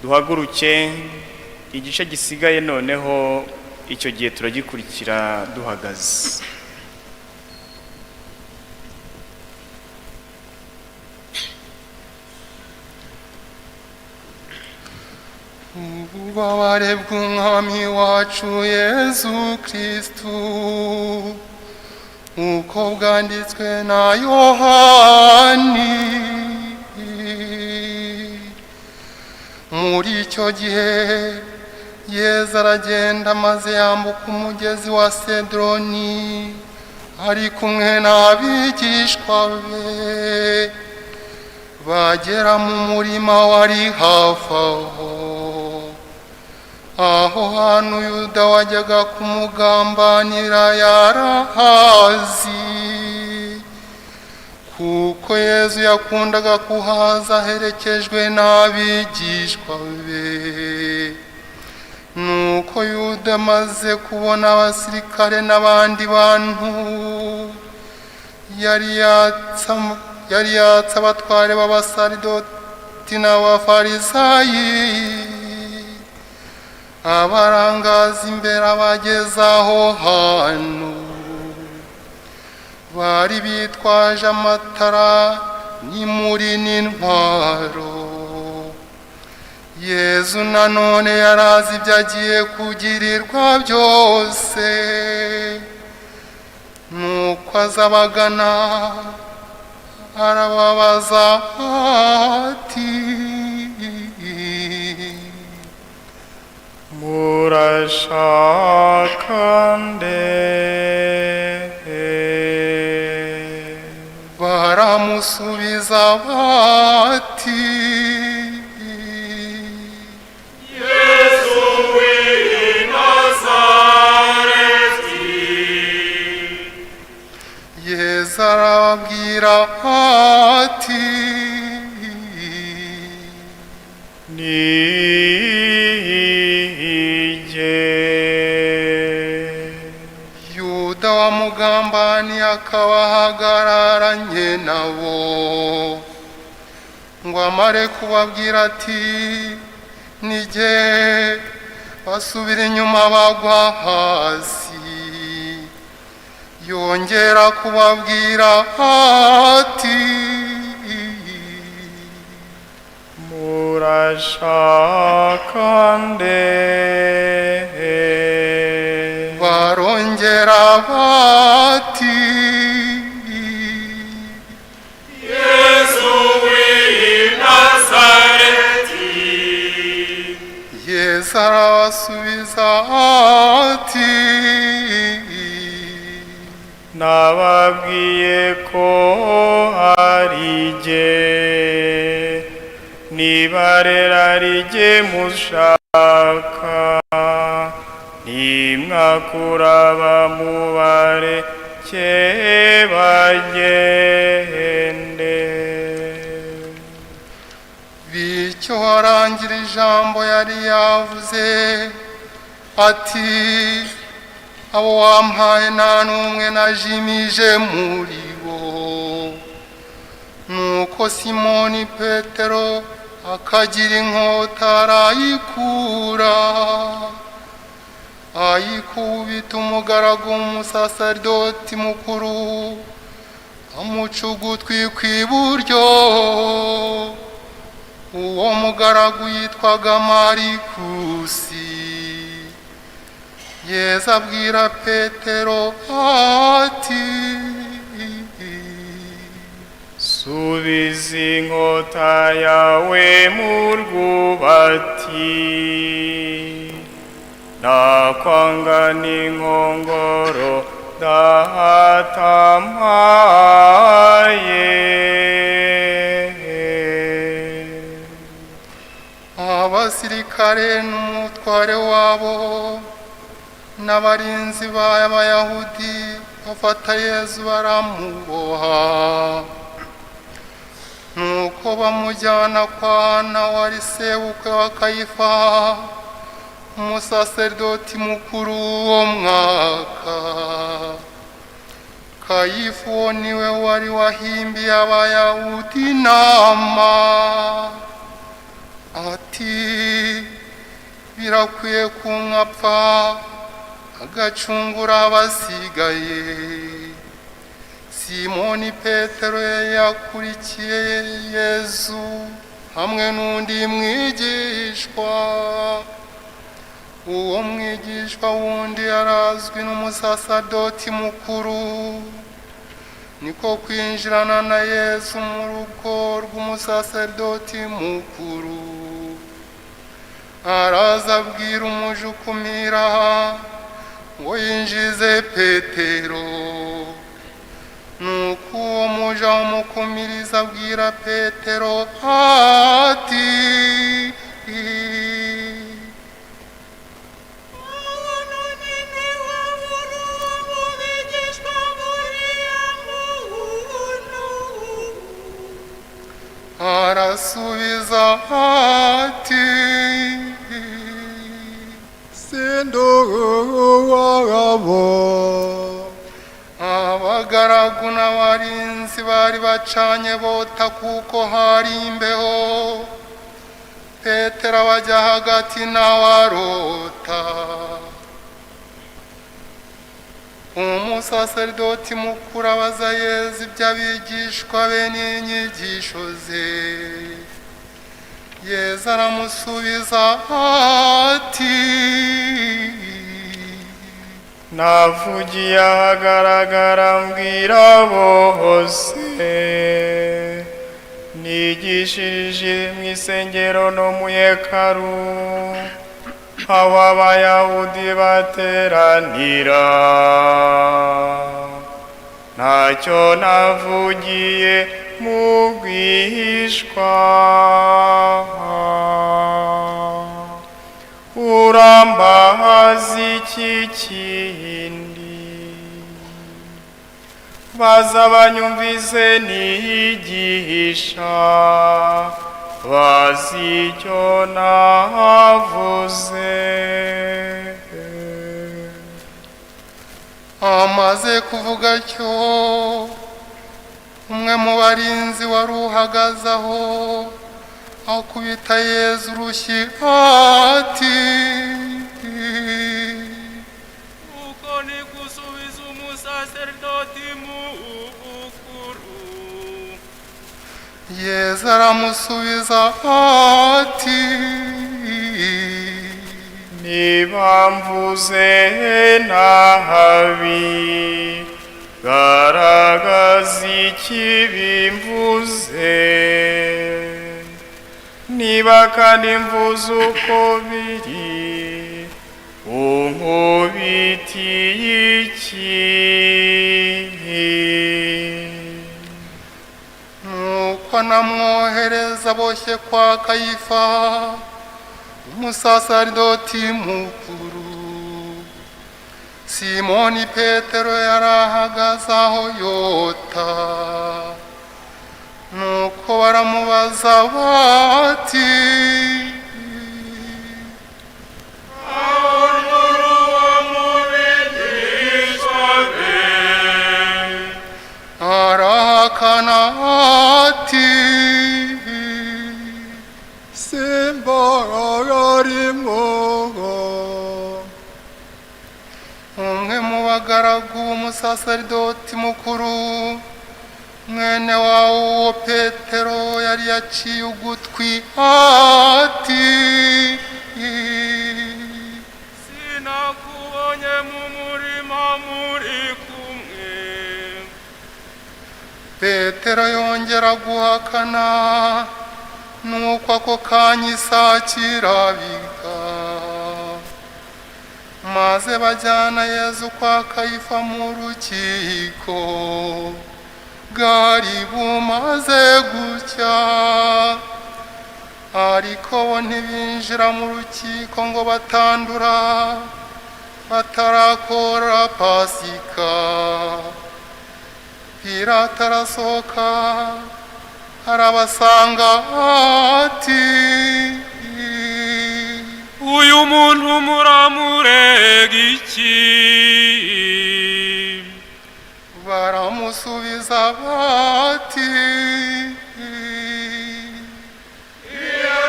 duhaguruke igice gisigaye noneho icyo gihe turagikurikira duhagaze. ububabare bw'umwami wacu Yezu Kristu uko bwanditswe na Yohani. Muri icyo gihe Yezu aragenda maze yambuka umugezi wa Sedroni ari kumwe n'abigishwa be. Bagera mu murima wari hafi aho hantu Yuda wajyaga kumugambanira yarahazi, kuko Yezu yakundaga kuhaza aherekejwe n'abigishwa be. Nuko Yuda amaze kubona abasirikare n'abandi bantu, yari yatse abatware b'abasaridoti n'abafarisayi, abarangaza imbere abageza aho hantu. Bari bitwaje amatara n'imuri n'intwaro. Yezu nanone yarazi ibyo agiye kugirirwa byose, nuko azabagana arababaza ati, murashaka nde? Baramusubiza bati, Yesu w'i Nazareti. Yesu arababwira ati, Yuda wamugambaniye akaba ahagararanye nabo, ngo amare kubabwira ati, nijye, basubira inyuma bagwa hasi. Yongera kubabwira ati, murashaka nde? barongera bati, Yesu w'i Nazareti. Yesu arabasubiza ati, nababwiye ko ari jye, niba rero ari jye mushaka, nimwakuraba mubareke bagende. bityo arangira ijambo yari yavuze ati, abo wampaye nta n'umwe najimije muri bo. Nuko Simoni Petero akagira inkota arayikura, ayikubita umugaragu w'umusaseridoti mukuru, amuca ugutwi kw'iburyo. Uwo mugaragu yitwaga Marikusi. Yesu abwira Petero ati, subiza inkota yawe mu rwubati, nakwanga n'inkongoro datampaye. abasirikare n'umutware wabo n'abarinzi b'Abayahudi bafata Yesu baramuboha. Nuko bamujyana kwa Hana wari sebukwe wa Kayifa, umusaseridoti mukuru w'uwo mwaka. Kayifa uwo niwe wari wahimbiye Abayahudi inama, ati birakwiye kunkapfa agacungura abasigaye. Simoni Petero yakurikiye Yesu hamwe n'undi mwigishwa. Uwo mwigishwa wundi yarazwi n'umusasadoti mukuru. Niko kwinjirana na Yesu mu rugo rw'umusasadoti mukuru. Araza abwira umuja ukumira ngo yinjize Petero. Nuko uwo muja umukumiriza abwira Petero ati arasubiza ati sindohabo. Abagaragu n'abarinzi bari bacanye bota kuko hari imbeho. Petero abajya hagati nawe arota. Umusaseridoti mukuru abaza Yesu iby'abigishwa be n'inyigisho ze. Yesu aramusubiza ati navugiye ahagaragara mbwira bose, nigishirije mu isengero no mu hekaru, aho abayahudi bateranira. Ntacyo navugiye mu rwihishwa. Urambaza iki kindi? Baza banyumvise nigisha, bazi icyo navuze. Amaze kuvuga atyo, umwe mu barinzi wari uhagaze aho akubita Yesu urushyi ati uko ni gusubiza umusaseridoti mukuru. Yesu aramusubiza ati niba mvuze nabi, garagaza ikibi mvuze. Niba kandi mvuze uko biri, unkubitiye iki? Nuko namwohereza boshye kwa Kayifa umusaseridoti mukuru. Simoni Petero yari ahagaze aho yota. Nuko baramubaza bati arahakana ati simbararimo. Umwe mu bagaragu b'umusaseridoti mukuru, mwene wawo Petero, yari yaciye ugutwi ati sinakubonye mu murima muri kumwe. Petero yongera guhakana. Nuko ako kanya isake irabika. Maze bajyana Yesu kwa Kayifa mu rukiko. Bwari bumaze gucya, ariko bo ntibinjira mu rukiko ngo batandura batarakora Pasika. Pilato arasohoka arabasanga ati uyu muntu muramurega iki? Baramusubiza bati iyo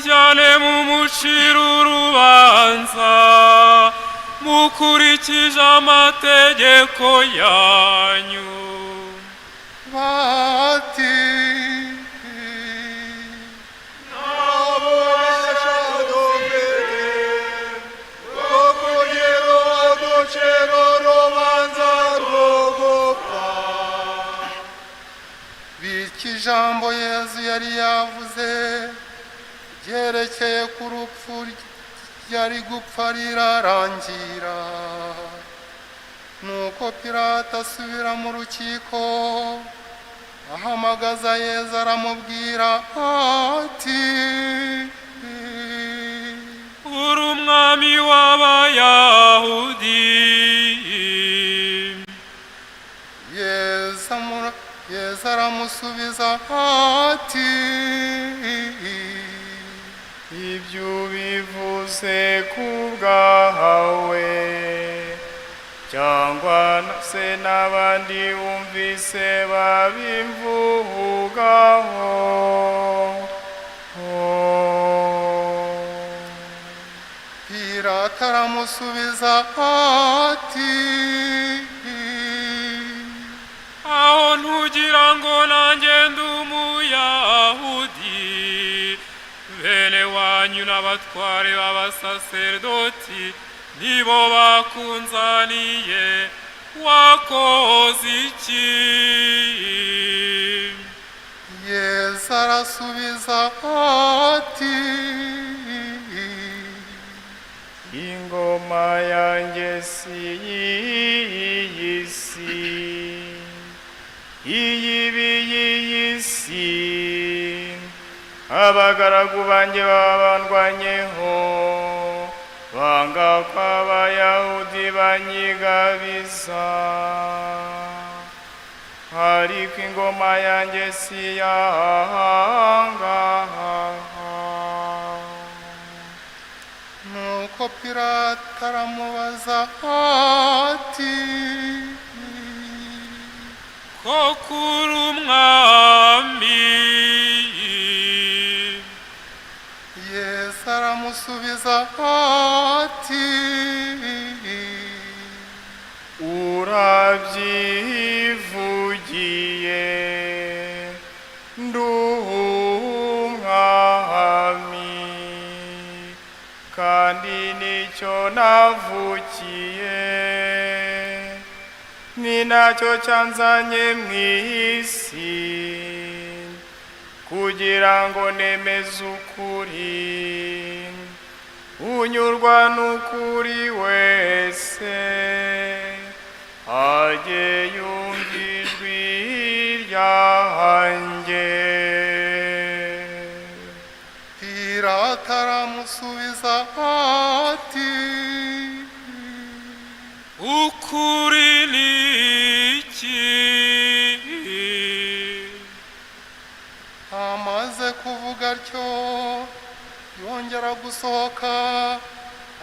mumujyane mumucire urubanza mukurikije amategeko yanyu. bati bityo ijambo Yezu yari yavuze ryerekeye ku rupfu yari gupfa rirarangira. Nuko Pilato asubira mu rukiko ahamagaza Yezu aramubwira ati, uri umwami w'Abayahudi? Yezu aramusubiza ati, ibyo bivuze ku bwawe cyangwa se n'abandi wumvise babimvugaho? Pilato aramusubiza ati, aho ntugira ngo nanjye ndi Umuyahudi? Bene wanyu n'abatware b'abasaserdoti nibo bakunzaniye. Wakoze iki? Yesu arasubiza ati, ingoma yanjye si y'iyi si, iy'iyi si abagaragu banjye babandwanyeho banga ko Abayahudi banyigabiza. Ariko ingoma yanjye si y'ahangaha. nuko Pilato aramubaza ati, ko kuri umwami? Yesu aramusubiza ati, urabyivugiye, ndi umwami, kandi nicyo navukiye, ni nacyo cyanzanye mu isi, kugira ngo nemeze ukuri. Unyurwa n'ukuri wese ajye yumva ijwi ryanjye. Pilato aramusubiza ati, ukuri ni iki? amaze kuvuga atyo yongera gusohoka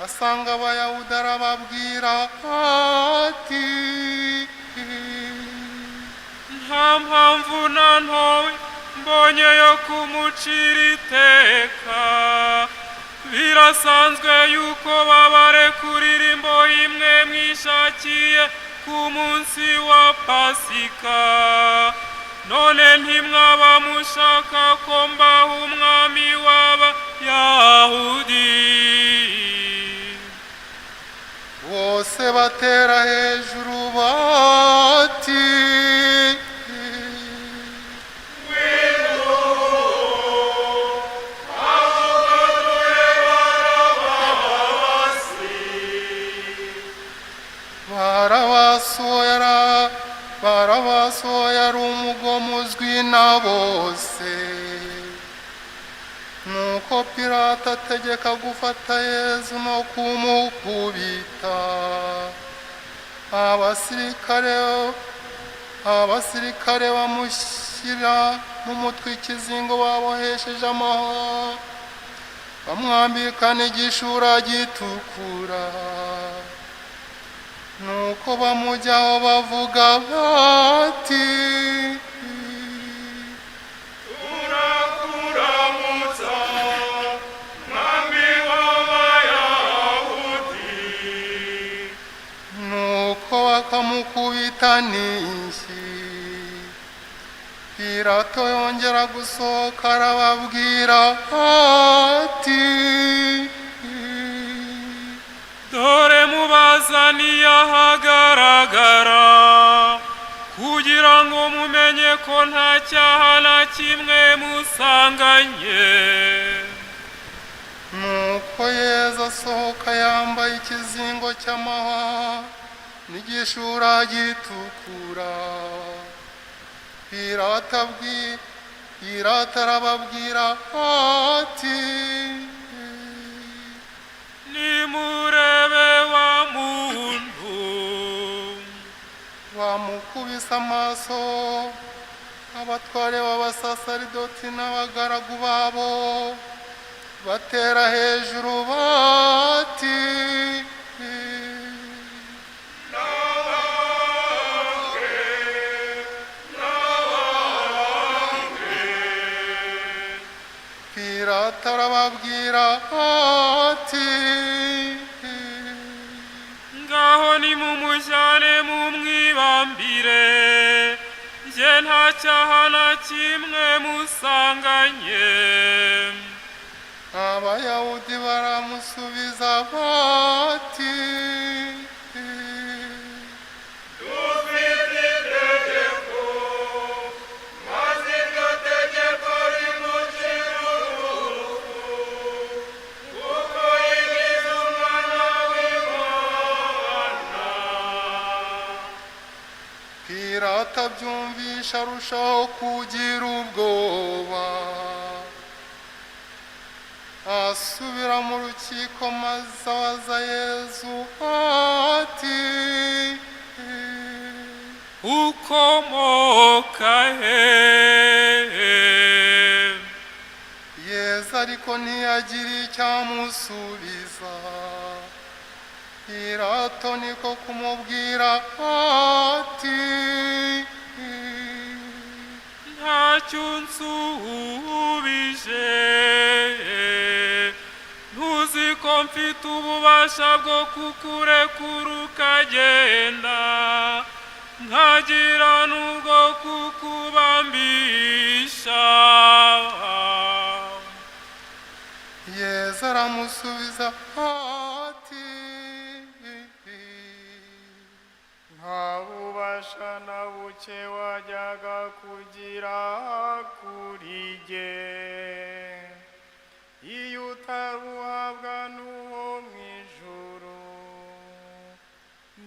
asanga Abayahudi arababwira ati, nta mpamvu na ntoya mbonye yo kumucira iteka. Birasanzwe yuko babarekurira imbohe imwe mwishakiye ku munsi wa Pasika. None ntimwaba mushaka ko mbaha umwami w'Abayahudi? bose batera hejuru bati, Barabaso yari umugome uzwi na bose. Nuko Pilato ategeka gufata Yesu no kumukubita. Abasirikare bamushyira mu mutwe ikizingo babohesheje amahwa, bamwambika n'igishura gitukura. Nuko bamujyaho bavuga bati, turakuramutsa Pilato yongera gusohoka arababwira ati dore mubazaniye ahagaragara kugira ngo mumenye ko nta cyaha na kimwe musanganye. nuko Yesu asohoka yambaye ikizingo cy'amahwa n'igishura gitukura. Pilato arababwira ati nimurebe wa muntu. bamukubise amaso abatware b'abasasaridoti n'abagaragu babo batera hejuru bati Pilato arababwira ati ngaho nimumujyane mumwibambire, njye nta cyaha na kimwe musanganye. Abayahudi baramusubiza bati dufite itegeko, maze iryo tegeko rimucira urupfu, kuko yigize umwana w'Imana. Pilato abyumvisha arushaho kugira ubwoba, asubira mu rukiko maze abaza Yesu ati ukomoka he? Yesu ariko ntiyagira icyo amusubiza. Pilato niko kumubwira ati ntacyo unsubije, ntuzi ko mfite ububasha bwo kukurekura ukagenda, nkagira n'ubwo kukubambisha. Yesu aramusubiza ati nta bubasha na buke wajyaga kugira kuri jye iyo utabuhabwa n'uwo mu ijuru.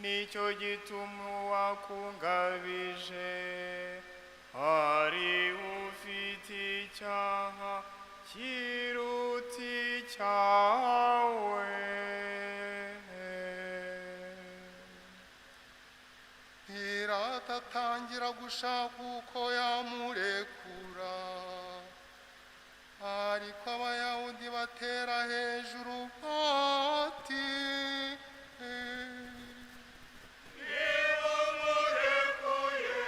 Nicyo gituma uwakungabije ari ufite icyaha kiruta icyawe. Pilato atangira gushaka uko yamurekura, ariko abayahudi batera hejuru bati niba murekuye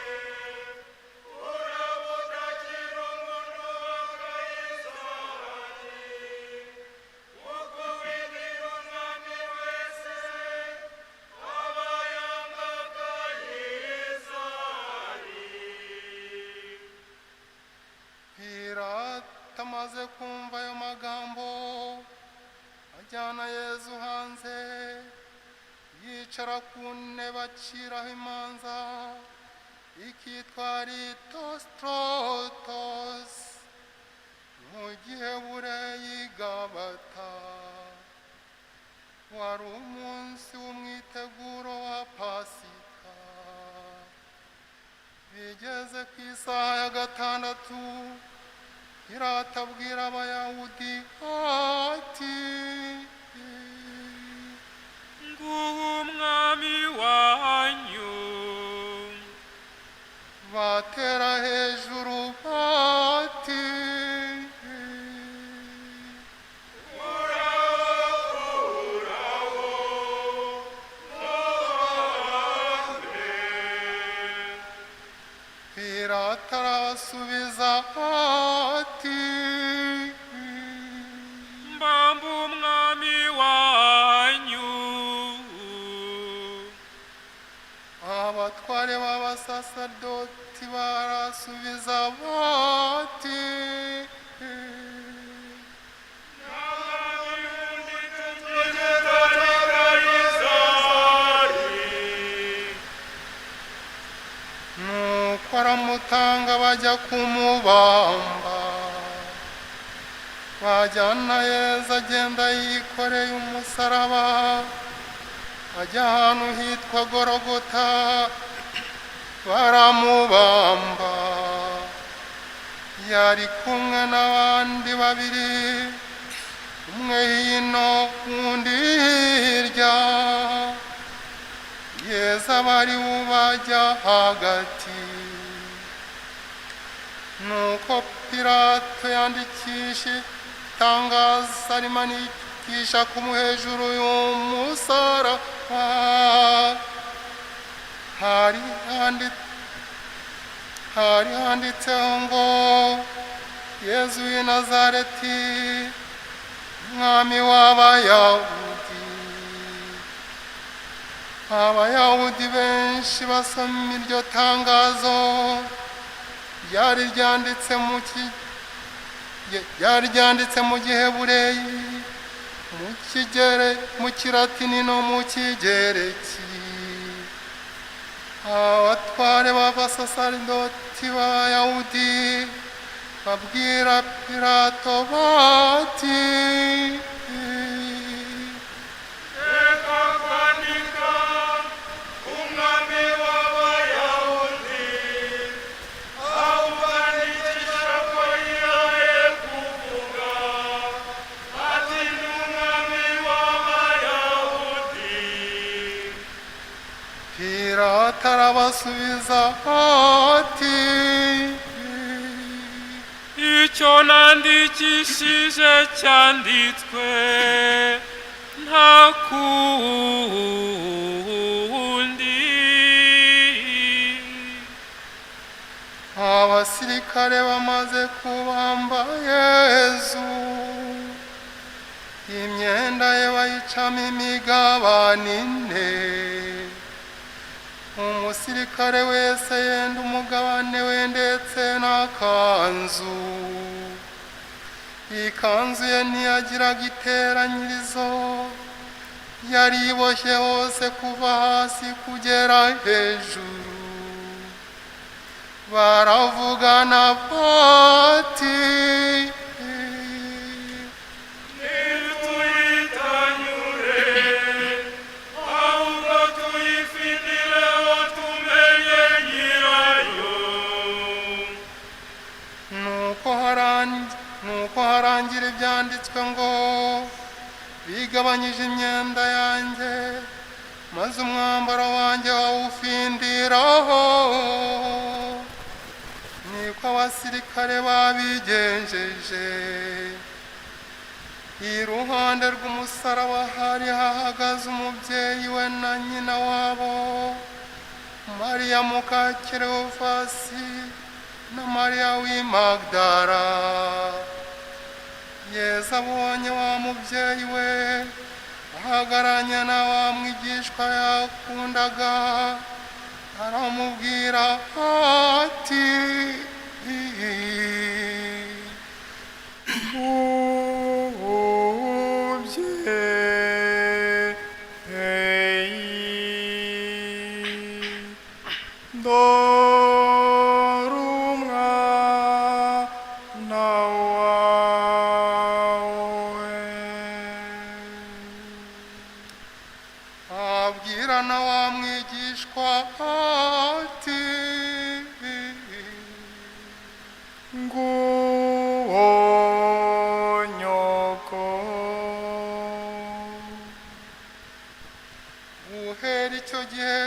uraba udakira umuntu wa Kayisari, kuko wigira umwami wese aba yanga Kayisari. Pilato amaze kumva ayo magambo ajyana Yesu hanze, yicara ku ntebe aciraho imanza ikitwa Litostrotos, mu Giheburayi Gabata. Wari umunsi w'umwiteguro wa Pasika. Bigeze ku isaha ya gatandatu, Pilato abwira abayahudi ati nguwo umwami wanyu. batera hejuru bati Pilato arabasubiza ati mbambu baramutanga bajya kumubamba. Bajyana Yezu agenda yikoreye umusaraba, ajya ahantu hitwa Gorogota, baramubamba. Yari kumwe n'abandi babiri, umwe hino undi hirya. Yezu aba ari we ubajya hagati. Nuko Pilato yandikisha itangazo arimanikisha hejuru y'umusaraba. Hari handitseho ngo Yezu w'i Nazareti, umwami w'Abayahudi. Abayahudi benshi basoma iryo tangazo ryari ryanditse mu Gihebureyi, mu Kilatini no mu Kigereki. Abatware b'abasasaridoti b'Abayahudi babwira Pilato bati, reka kwandika umwami w'Abayahudi, awubandikisha ko yihaye kuvuga ati ni umwami w'Abayahudi. Pilato arabasubiza ati, icyo nandikishije cyanditswe nta kundi. Abasirikare bamaze kubamba Yezu, imyenda ye bayicamo imigabane ine. Umusirikare wese yenda umugabane we ndetse n'akanzu. Ikanzu ye ntiyagiraga iteranyirizo, yari iboshye hose kuva hasi kugera hejuru. Baravugana bati, ntituyitanyure, ahubwo tuyifinireho tumenye nyirayo. nuko harangira ibyanditswe ngo, bigabanyije imyenda yanjye, maze umwambaro wanjye bawufindiraho. Niko abasirikare babigenjeje. Iruhande rw'umusaraba hari hahagaze umubyeyi we na nyina wabo, Mariya muka Kilewofasi na Mariya w'i Magdala. Yezu abonye wa mubyeyi we ahagararanye na wa mwigishwa yakundaga, aramubwira ati, dore umwana wawe. abwira na wa mwigishwa ati, nguwo nyoko. guhera icyo gihe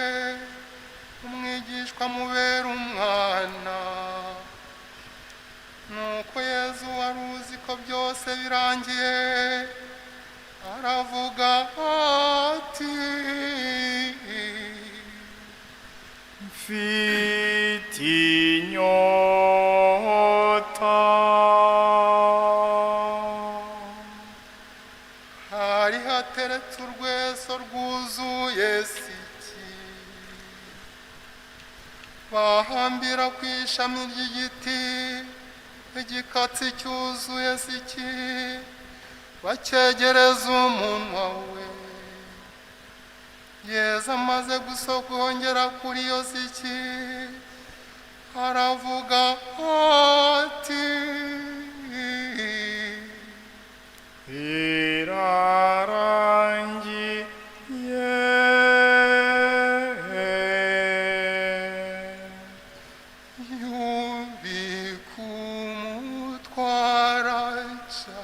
umwigishwa amubera umwana. Nuko Yezu wari uzi ko byose birangiye, aravuga ati, mfite inyota. hari hateretse urweso rwuzuye siki, bahambira ku ishami ry'igiti igikatsi cyuzuye siki, bacyegereza umunwa we. Yezu amaze gusogongera kuri iyo siki, aravuga ati irarangiye. yubika umutwaraca.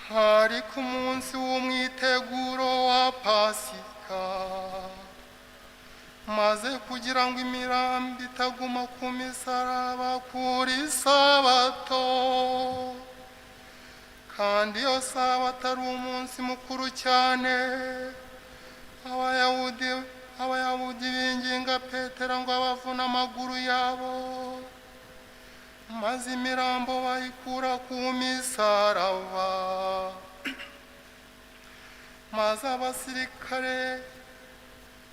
hari ku munsi w'umwiteguro wa pasika, maze kugira ngo imirambi itaguma ku misaraba kuri sabato, kandi iyo sabato ari umunsi mukuru cyane, abayahudi binginga Petero ngo abavune amaguru yabo, maze imirambo bayikura ku misaraba. Maze abasirikare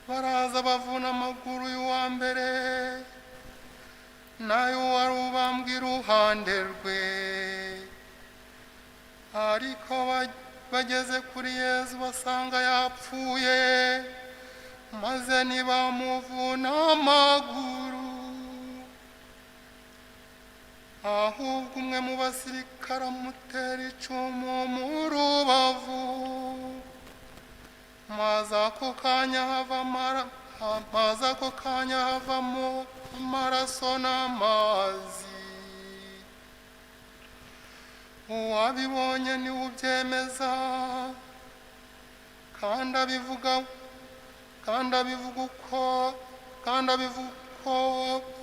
baraza bavuna amaguru y'uwa mbere n'ay'uwari ubambwe iruhande rwe, ariko bageze kuri Yesu basanga yapfuye, maze ntibamuvuna amaguru. Ahubwo umwe mu basirikare amutera icumu mu rubavu, maze ako kanya havamo amaraso n'amazi. Uwabibonye niwe ubyemeza, kandi abivuga uko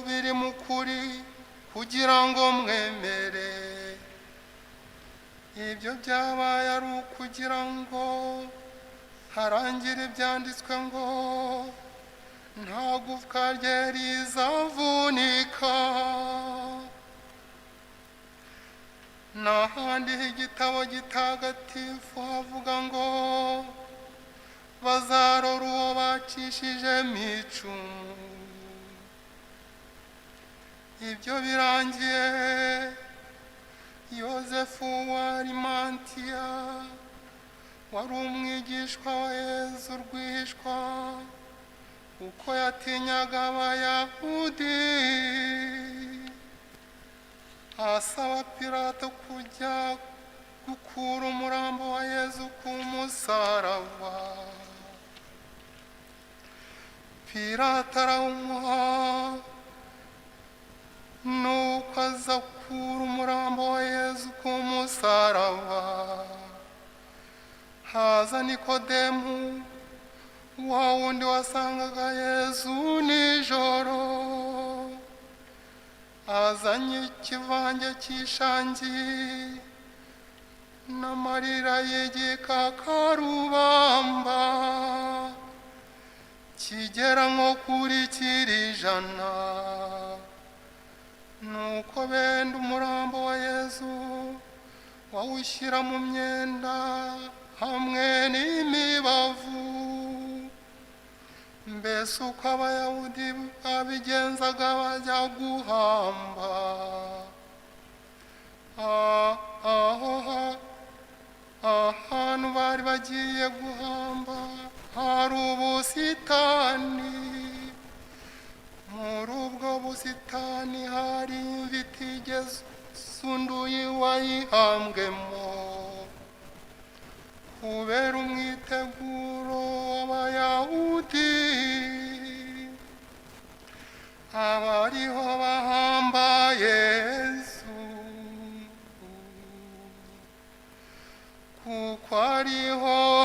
biri mu kuri, kugira ngo mwemere. Ibyo byabaye ari ukugira ngo harangire ibyanditswe ngo nta gufwa rye rizavunika. N'ahandi h'igitabo gitagatifu havuga ngo bazarora uwo bacishijemo icumu. Ibyo birangiye, Yozefu wa Arimantiya wari umwigishwa wa Yezu rwihishwa, uko yatinyaga Abayahudi, asaba Pilato kujya gukura umurambo wa Yezu ku musaraba. Pilato arawumuha, nuko aza kura umurambo wa Yezu ku musaraba. Haza Nikodemu, wa wundi wasangaga Yezu nijoro, azanye ikivange cy'ishangi n'amarira y'igikakarubamba, kigera nko kuri kirijana. Nuko benda umurambo wa Yezu wawushyira mu myenda hamwe n'imibavu. Mbese uko Abayahudi babigenzaga bajya guhamba. Ahantu bari bagiye guhamba hari busitani. Muri ubwo busitani hari imva itigeze usunduye wayihambwemo, kubera umwiteguro w'Abayahudi. Abariho bahamba Yesu, kuko ariho